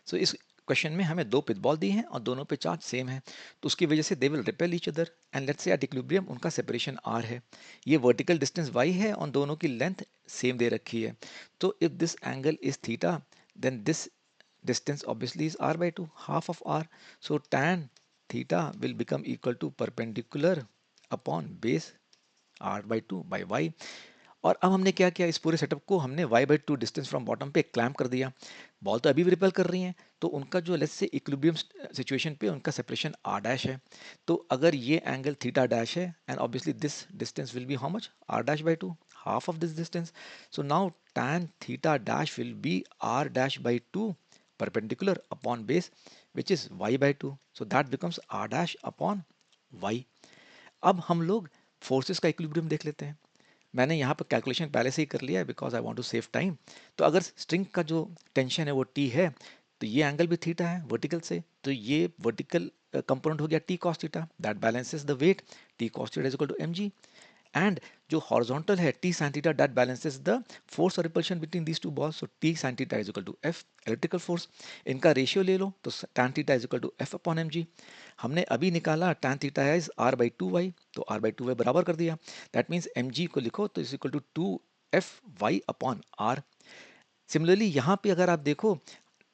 सो इस क्वेश्चन में हमें दो पिथबॉल दी हैं और दोनों पे चार्ज सेम है, तो उसकी वजह से they will repel each other and let's say at equilibrium उनका सेपरेशन r है, ये वर्टिकल डिस्टेंस y है और दोनों की लेंथ सेम दे रखी है। तो if this angle is theta then this distance obviously is r by 2, half of r. So tan theta will become equal to perpendicular upon base r by 2 by y. और अब हमने क्या किया, इस पूरे सेटअप को हमने y by 2 distance from bottom पे क्लैम्प कर दिया। बॉल तो अभी भी रिपेल कर रही हैं, तो उनका जो लेट्स से इक्विलिब्रियम सिचुएशन पे उनका सेपरेशन r डैश है। तो अगर ये एंगल थीटा डैश है and obviously this distance will be how much, r dash by 2, half of this distance. So now tan theta dash will be r dash by 2 perpendicular upon base which is y by 2. So that becomes r dash upon y. अब हम लोग forces का equilibrium देख लेते हैं। मैंने यहाँ पर कैलकुलेशन पहले से ही कर लिया है because I want to save time. तो अगर स्ट्रिंग का जो टेंशन है वो टी है, तो ये एंगल भी थीटा है वर्टिकल से, तो ये वर्टिकल कंपोनेंट हो गया T cos theta, that balances the weight, T cos theta is equal to mg। And जो हॉरिजॉन्टल है T sin theta, that balances the force और repulsion between these two balls, so T sin theta is equal to F electrical force. इनका ratio ले लो तो tan theta is equal to F upon mg। हमने अभी निकाला tan theta is r by 2y, तो r by 2y बराबर कर दिया, दैट मीन्स mg को लिखो तो is equal to 2fy upon r। Similarly यहाँ पे अगर आप देखो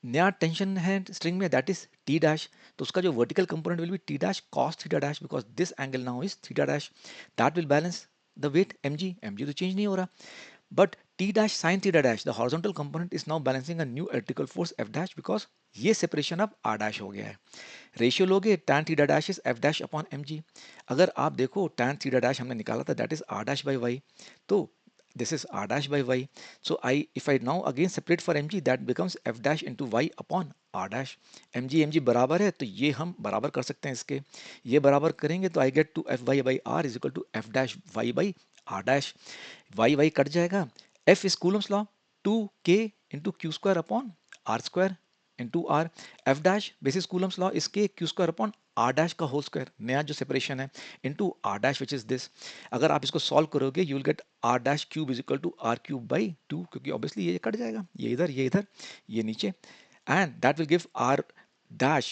नया टेंशन है स्ट्रिंग में, दैट इज टी डैश, तो उसका जो vertical component will be T dash cos theta dash because this angle now is theta dash, that will balance the weight mg तो चेंज नहीं हो रहा। But T dash sine theta dash the horizontal component is now balancing a new electrical force F dash because ये separation अब R dash हो गया है। Ratio लोगे tan theta dash is F dash upon mg। अगर आप देखो tan theta dash हमने निकाला था, that is r dash by y, तो this is r dash by y. So if I now again separate for mg, that becomes f dash into y upon r dash. mg बराबर है तो ये हम बराबर कर सकते हैं इसके, ये बराबर करेंगे तो I get to fy by r is equal to f dash y by r dash. y cut जाएगा, f is Coulomb's law, 2k into q square upon r square into r, f dash basis Coulomb's law is k q square upon r dash का whole square, नया जो separation है, into r dash which is this। अगर आप इसको solve करोगे you will get r dash cube is equal to r cube by 2, क्योंकि obviously ये कट जाएगा, ये इधर ये नीचे, and that will give r dash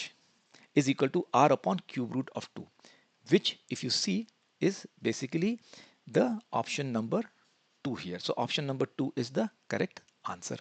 is equal to r upon cube root of 2, which if you see is basically the option number 2 here. So option number 2 is the correct answer.